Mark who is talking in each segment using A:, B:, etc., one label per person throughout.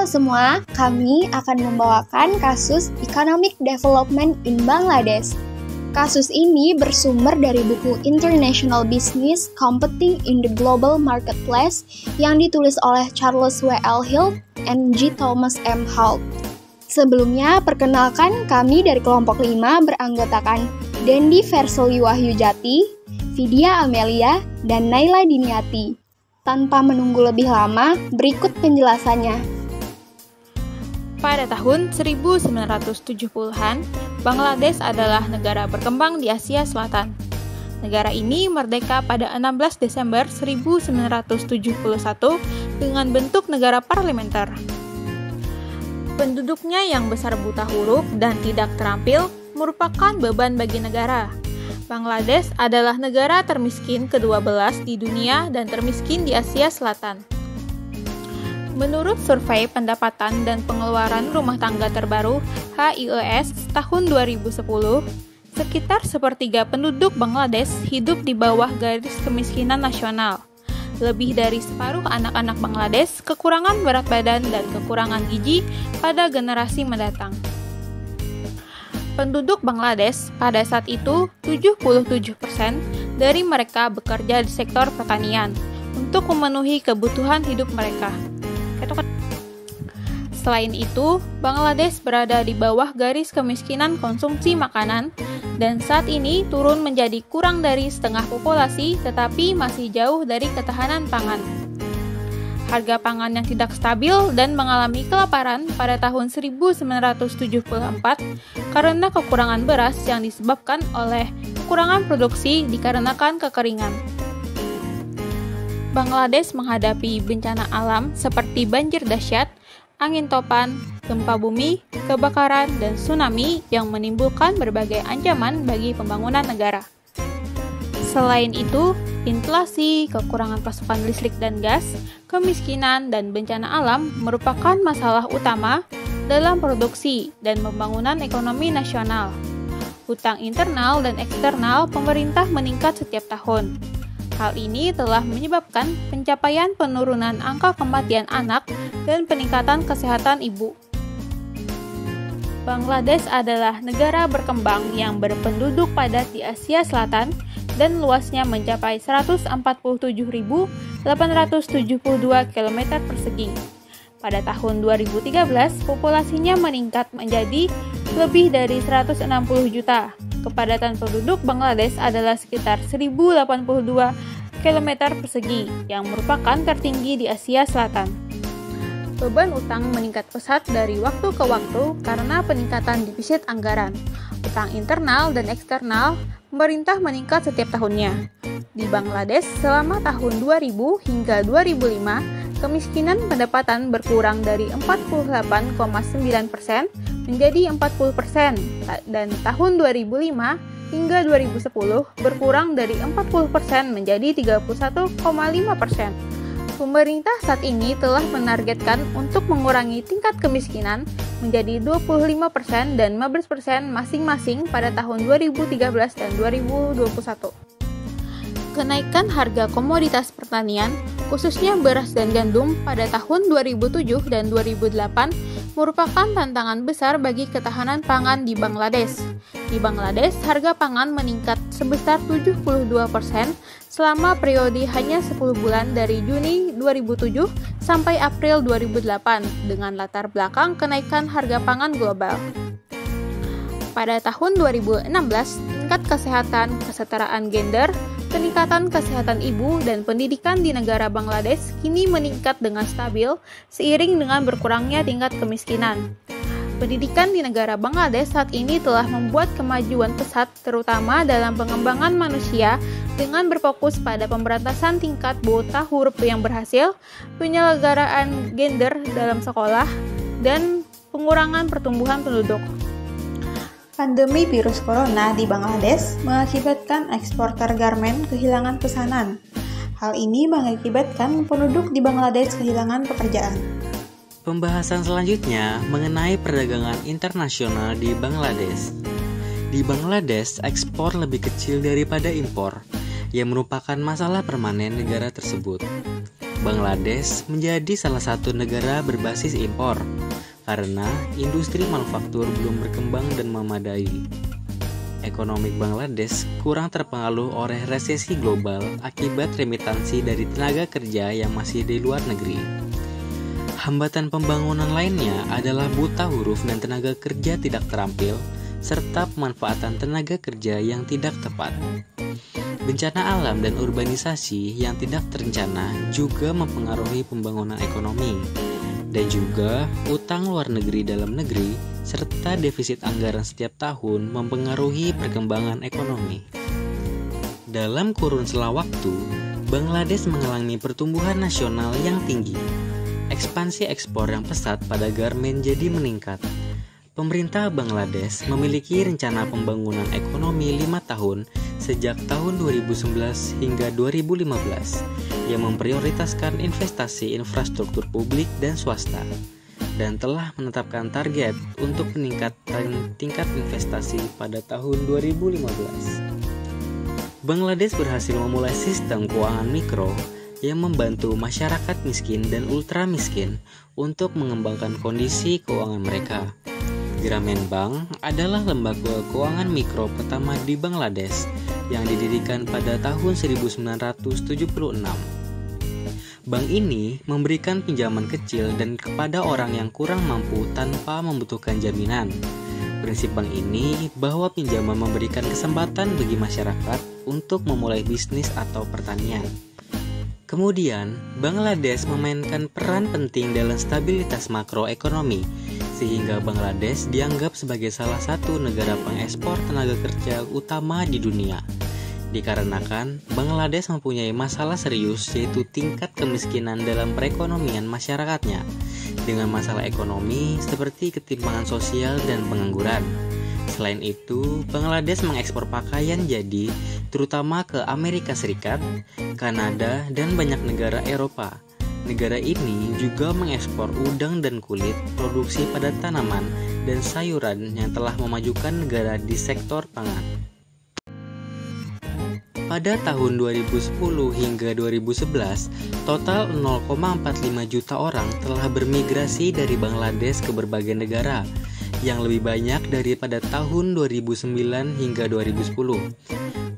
A: Halo semua, kami akan membawakan kasus Economic Development in Bangladesh. Kasus ini bersumber dari buku International Business Competing in the Global Marketplace yang ditulis oleh Charles W. L. Hill and G. Thomas M. Holt. Sebelumnya, perkenalkan kami dari kelompok 5 beranggotakan Dendi Verseli Wahyujati, Vidya Amelia, dan Naila Diniati. Tanpa menunggu lebih lama, berikut penjelasannya.
B: Pada tahun 1970-an, Bangladesh adalah negara berkembang di Asia Selatan. Negara ini merdeka pada 16 Desember 1971 dengan bentuk negara parlementer. Penduduknya yang besar buta huruf dan tidak terampil merupakan beban bagi negara. Bangladesh adalah negara termiskin ke-12 di dunia dan termiskin di Asia Selatan. Menurut survei pendapatan dan pengeluaran rumah tangga terbaru HIES tahun 2010, sekitar sepertiga penduduk Bangladesh hidup di bawah garis kemiskinan nasional. Lebih dari separuh anak-anak Bangladesh kekurangan berat badan dan kekurangan gizi pada generasi mendatang. Penduduk Bangladesh pada saat itu 77% dari mereka bekerja di sektor pertanian untuk memenuhi kebutuhan hidup mereka. Selain itu, Bangladesh berada di bawah garis kemiskinan konsumsi makanan dan saat ini turun menjadi kurang dari setengah populasi tetapi masih jauh dari ketahanan pangan. Harga pangan yang tidak stabil dan mengalami kelaparan pada tahun 1974 karena kekurangan beras yang disebabkan oleh kekurangan produksi dikarenakan kekeringan. Bangladesh menghadapi bencana alam seperti banjir dahsyat, angin topan, gempa bumi, kebakaran, dan tsunami yang menimbulkan berbagai ancaman bagi pembangunan negara. Selain itu, inflasi, kekurangan pasokan listrik dan gas, kemiskinan, dan bencana alam merupakan masalah utama dalam produksi dan pembangunan ekonomi nasional. Hutang internal dan eksternal pemerintah meningkat setiap tahun. Hal ini telah menyebabkan pencapaian penurunan angka kematian anak dan peningkatan kesehatan ibu. Bangladesh adalah negara berkembang yang berpenduduk padat di Asia Selatan dan luasnya mencapai 147.872 km persegi. Pada tahun 2013, populasinya meningkat menjadi lebih dari 160 juta. Kepadatan penduduk Bangladesh adalah sekitar 1.082 km persegi, yang merupakan tertinggi di Asia Selatan. Beban utang meningkat pesat dari waktu ke waktu karena peningkatan defisit anggaran. Utang internal dan eksternal pemerintah meningkat setiap tahunnya. Di Bangladesh, selama tahun 2000 hingga 2005, kemiskinan pendapatan berkurang dari 48,9% menjadi 40%, dan tahun 2005 hingga 2010 berkurang dari 40% menjadi 31,5%. Pemerintah saat ini telah menargetkan untuk mengurangi tingkat kemiskinan menjadi 25% dan 15% masing-masing pada tahun 2013 dan 2021. Kenaikan harga komoditas pertanian, khususnya beras dan gandum pada tahun 2007 dan 2008 merupakan tantangan besar bagi ketahanan pangan di Bangladesh. Di Bangladesh, harga pangan meningkat sebesar 72% selama periode hanya 10 bulan dari Juni 2007 sampai April 2008 dengan latar belakang kenaikan harga pangan global. Pada tahun 2016, tingkat kesehatan, kesetaraan gender, peningkatan kesehatan ibu, dan pendidikan di negara Bangladesh kini meningkat dengan stabil seiring dengan berkurangnya tingkat kemiskinan. Pendidikan di negara Bangladesh saat ini telah membuat kemajuan pesat terutama dalam pengembangan manusia dengan berfokus pada pemberantasan tingkat buta huruf yang berhasil, penyelenggaraan gender dalam sekolah, dan pengurangan pertumbuhan penduduk.
C: Pandemi virus corona di Bangladesh mengakibatkan eksportir garmen kehilangan pesanan. Hal ini mengakibatkan penduduk di Bangladesh kehilangan pekerjaan.
D: Pembahasan selanjutnya mengenai perdagangan internasional di Bangladesh. Di Bangladesh, ekspor lebih kecil daripada impor, yang merupakan masalah permanen negara tersebut. Bangladesh menjadi salah satu negara berbasis impor karena industri manufaktur belum berkembang dan memadai. Ekonomi Bangladesh kurang terpengaruh oleh resesi global akibat remitansi dari tenaga kerja yang masih di luar negeri. Hambatan pembangunan lainnya adalah buta huruf dan tenaga kerja tidak terampil, serta pemanfaatan tenaga kerja yang tidak tepat. Bencana alam dan urbanisasi yang tidak terencana juga mempengaruhi pembangunan ekonomi, dan juga utang luar negeri dalam negeri serta defisit anggaran setiap tahun mempengaruhi perkembangan ekonomi. Dalam kurun sela waktu, Bangladesh mengalami pertumbuhan nasional yang tinggi. Ekspansi ekspor yang pesat pada garmen jadi meningkat. Pemerintah Bangladesh memiliki rencana pembangunan ekonomi 5 tahun sejak tahun 2011 hingga 2015 yang memprioritaskan investasi infrastruktur publik dan swasta dan telah menetapkan target untuk meningkatkan tingkat investasi pada tahun 2015. Bangladesh berhasil memulai sistem keuangan mikro yang membantu masyarakat miskin dan ultra miskin untuk mengembangkan kondisi keuangan mereka. Grameen Bank adalah lembaga keuangan mikro pertama di Bangladesh yang didirikan pada tahun 1976. Bank ini memberikan pinjaman kecil dan kepada orang yang kurang mampu tanpa membutuhkan jaminan. Prinsip bank ini bahwa pinjaman memberikan kesempatan bagi masyarakat untuk memulai bisnis atau pertanian. Kemudian, Bangladesh memainkan peran penting dalam stabilitas makroekonomi, sehingga Bangladesh dianggap sebagai salah satu negara pengekspor tenaga kerja utama di dunia. Dikarenakan Bangladesh mempunyai masalah serius yaitu tingkat kemiskinan dalam perekonomian masyarakatnya, dengan masalah ekonomi seperti ketimpangan sosial dan pengangguran. Selain itu, Bangladesh mengekspor pakaian jadi terutama ke Amerika Serikat, Kanada, dan banyak negara Eropa. Negara ini juga mengekspor udang dan kulit, produksi padat tanaman, dan sayuran yang telah memajukan negara di sektor pangan. Pada tahun 2010 hingga 2011, total 0,45 juta orang telah bermigrasi dari Bangladesh ke berbagai negara, yang lebih banyak daripada tahun 2009 hingga 2010.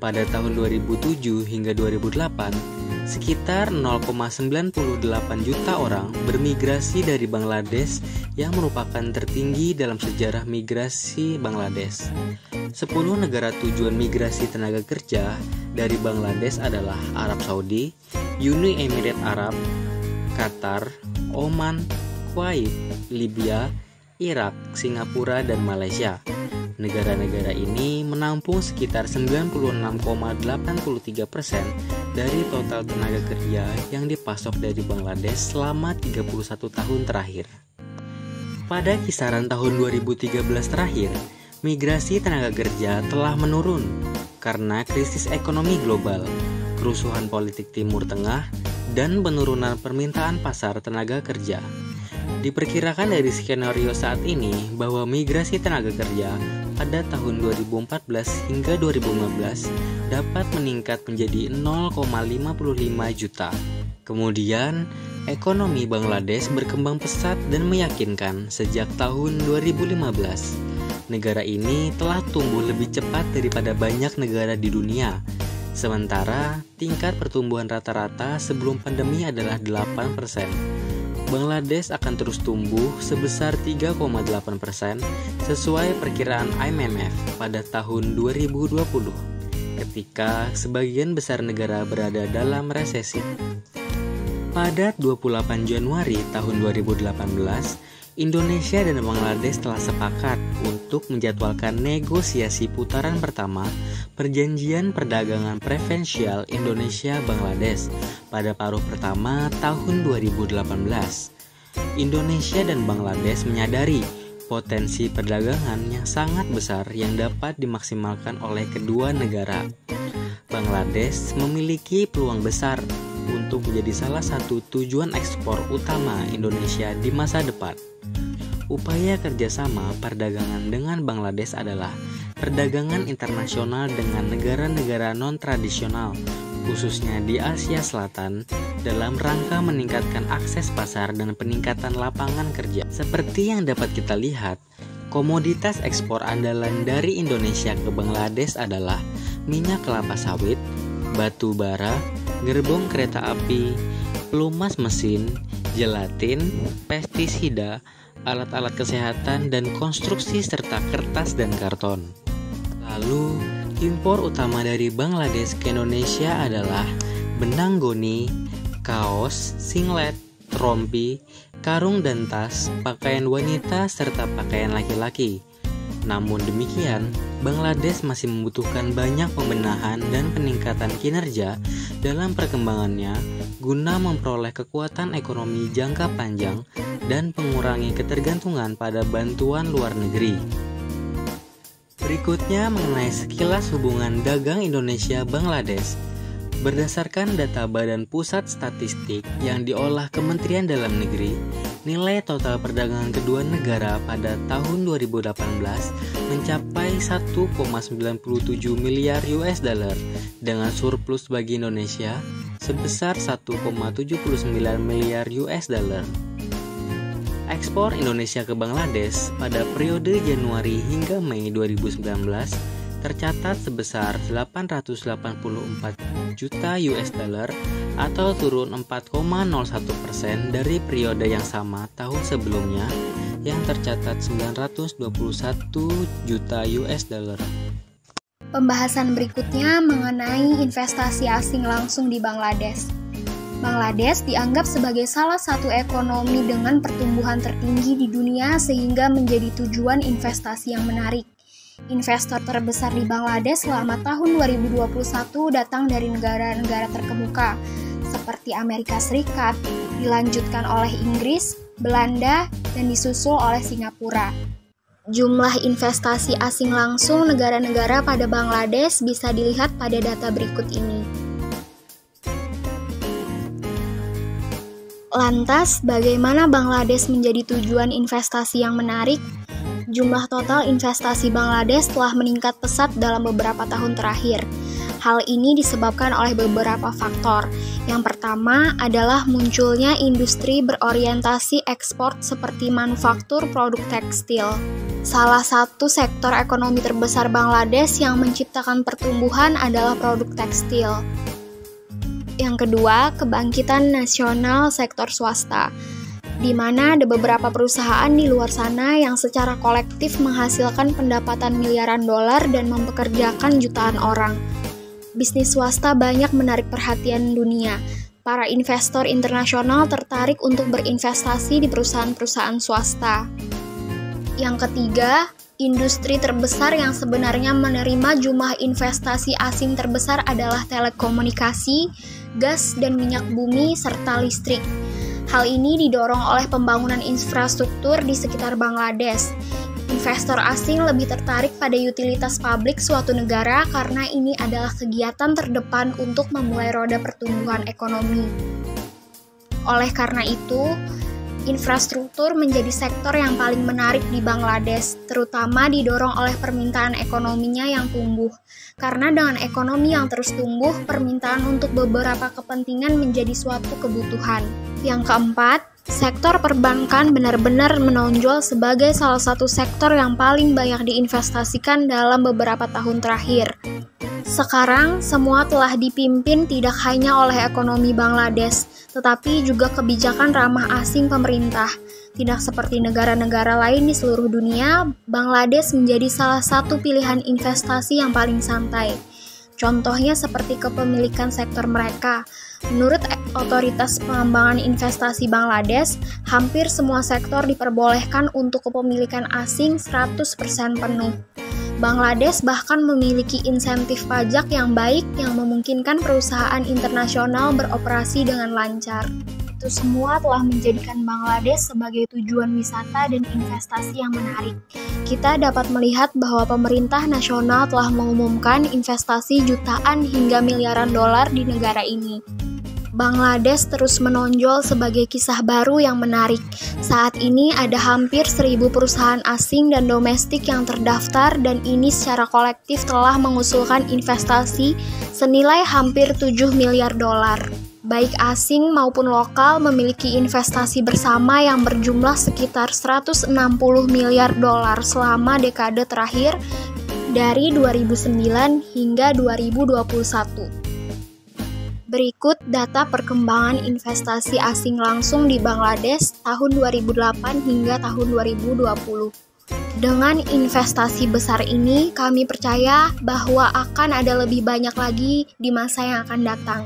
D: Pada tahun 2007 hingga 2008, sekitar 0,98 juta orang bermigrasi dari Bangladesh yang merupakan tertinggi dalam sejarah migrasi Bangladesh. 10 negara tujuan migrasi tenaga kerja dari Bangladesh adalah Arab Saudi, Uni Emirat Arab, Qatar, Oman, Kuwait, Libya, Irak, Singapura, dan Malaysia. Negara-negara ini menampung sekitar 96,83% dari total tenaga kerja yang dipasok dari Bangladesh selama 31 tahun terakhir. Pada kisaran tahun 2013 terakhir, migrasi tenaga kerja telah menurun karena krisis ekonomi global, kerusuhan politik Timur Tengah, dan penurunan permintaan pasar tenaga kerja. Diperkirakan dari skenario saat ini bahwa migrasi tenaga kerja pada tahun 2014 hingga 2015 dapat meningkat menjadi 0,55 juta. Kemudian, ekonomi Bangladesh berkembang pesat dan meyakinkan sejak tahun 2015. Negara ini telah tumbuh lebih cepat daripada banyak negara di dunia. Sementara, tingkat pertumbuhan rata-rata sebelum pandemi adalah 8%. Bangladesh akan terus tumbuh sebesar 3,8% sesuai perkiraan IMF pada tahun 2020 ketika sebagian besar negara berada dalam resesi. Pada 28 Januari tahun 2018, Indonesia dan Bangladesh telah sepakat untuk menjadwalkan negosiasi putaran pertama Perjanjian Perdagangan Preferensial Indonesia-Bangladesh pada paruh pertama tahun 2018. Indonesia dan Bangladesh menyadari potensi perdagangan yang sangat besar yang dapat dimaksimalkan oleh kedua negara. Bangladesh memiliki peluang besar untuk menjadi salah satu tujuan ekspor utama Indonesia di masa depan. Upaya kerjasama perdagangan dengan Bangladesh adalah perdagangan internasional dengan negara-negara non-tradisional, khususnya di Asia Selatan, dalam rangka meningkatkan akses pasar dan peningkatan lapangan kerja. Seperti yang dapat kita lihat, komoditas ekspor andalan dari Indonesia ke Bangladesh adalah minyak kelapa sawit, batu bara, gerbong kereta api, pelumas mesin, gelatin, pestisida, alat-alat kesehatan dan konstruksi serta kertas dan karton. Lalu, impor utama dari Bangladesh ke Indonesia adalah benang goni, kaos, singlet, rompi, karung dan tas, pakaian wanita serta pakaian laki-laki. Namun demikian, Bangladesh masih membutuhkan banyak pembenahan dan peningkatan kinerja dalam perkembangannya guna memperoleh kekuatan ekonomi jangka panjang dan mengurangi ketergantungan pada bantuan luar negeri. Berikutnya mengenai sekilas hubungan dagang Indonesia-Bangladesh. Berdasarkan data Badan Pusat Statistik yang diolah Kementerian Dalam Negeri, nilai total perdagangan kedua negara pada tahun 2018 mencapai 1,97 miliar US dollar dengan surplus bagi Indonesia sebesar 1,79 miliar US dollar. Ekspor Indonesia ke Bangladesh pada periode Januari hingga Mei 2019 tercatat sebesar 884 juta US dollar atau turun 4,01% dari periode yang sama tahun sebelumnya yang tercatat 921 juta US dollar.
A: Pembahasan berikutnya mengenai investasi asing langsung di Bangladesh. Bangladesh dianggap sebagai salah satu ekonomi dengan pertumbuhan tertinggi di dunia sehingga menjadi tujuan investasi yang menarik. Investor terbesar di Bangladesh selama tahun 2021 datang dari negara-negara terkemuka seperti Amerika Serikat, dilanjutkan oleh Inggris, Belanda, dan disusul oleh Singapura. Jumlah investasi asing langsung negara-negara pada Bangladesh bisa dilihat pada data berikut ini. Lantas, bagaimana Bangladesh menjadi tujuan investasi yang menarik? Jumlah total investasi Bangladesh telah meningkat pesat dalam beberapa tahun terakhir. Hal ini disebabkan oleh beberapa faktor. Yang pertama adalah munculnya industri berorientasi ekspor seperti manufaktur produk tekstil. Salah satu sektor ekonomi terbesar Bangladesh yang menciptakan pertumbuhan adalah produk tekstil. Yang kedua, kebangkitan nasional sektor swasta, di mana ada beberapa perusahaan di luar sana yang secara kolektif menghasilkan pendapatan miliaran dolar dan mempekerjakan jutaan orang. Bisnis swasta banyak menarik perhatian dunia. Para investor internasional tertarik untuk berinvestasi di perusahaan-perusahaan swasta. Yang ketiga, industri terbesar yang sebenarnya menerima jumlah investasi asing terbesar adalah telekomunikasi, gas dan minyak bumi, serta listrik. Hal ini didorong oleh pembangunan infrastruktur di sekitar Bangladesh. Investor asing lebih tertarik pada utilitas publik suatu negara karena ini adalah kegiatan terdepan untuk memulai roda pertumbuhan ekonomi. Oleh karena itu, infrastruktur menjadi sektor yang paling menarik di Bangladesh, terutama didorong oleh permintaan ekonominya yang tumbuh. Karena dengan ekonomi yang terus tumbuh, permintaan untuk beberapa kepentingan menjadi suatu kebutuhan. Yang keempat, sektor perbankan benar-benar menonjol sebagai salah satu sektor yang paling banyak diinvestasikan dalam beberapa tahun terakhir. Sekarang, semua telah dipimpin tidak hanya oleh ekonomi Bangladesh, tetapi juga kebijakan ramah asing pemerintah. Tidak seperti negara-negara lain di seluruh dunia, Bangladesh menjadi salah satu pilihan investasi yang paling santai. Contohnya seperti kepemilikan sektor mereka. Menurut Otoritas Pengembangan Investasi Bangladesh, hampir semua sektor diperbolehkan untuk kepemilikan asing 100% penuh. Bangladesh bahkan memiliki insentif pajak yang baik yang memungkinkan perusahaan internasional beroperasi dengan lancar. Itu semua telah menjadikan Bangladesh sebagai tujuan wisata dan investasi yang menarik. Kita dapat melihat bahwa pemerintah nasional telah mengumumkan investasi jutaan hingga miliaran dolar di negara ini. Bangladesh terus menonjol sebagai kisah baru yang menarik. Saat ini ada hampir 1.000 perusahaan asing dan domestik yang terdaftar dan ini secara kolektif telah mengusulkan investasi senilai hampir 7 miliar dolar. Baik asing maupun lokal memiliki investasi bersama yang berjumlah sekitar 160 miliar dolar selama dekade terakhir dari 2009 hingga 2021. Berikut data perkembangan investasi asing langsung di Bangladesh tahun 2008 hingga tahun 2020. Dengan investasi besar ini, kami percaya bahwa akan ada lebih banyak lagi di masa yang akan datang.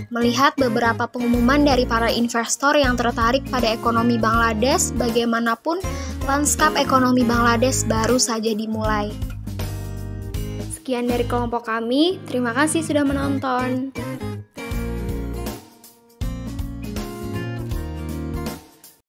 A: Melihat beberapa pengumuman dari para investor yang tertarik pada ekonomi Bangladesh, bagaimanapun lanskap ekonomi Bangladesh baru saja dimulai.
E: Sekian dari kelompok kami, terima kasih sudah menonton.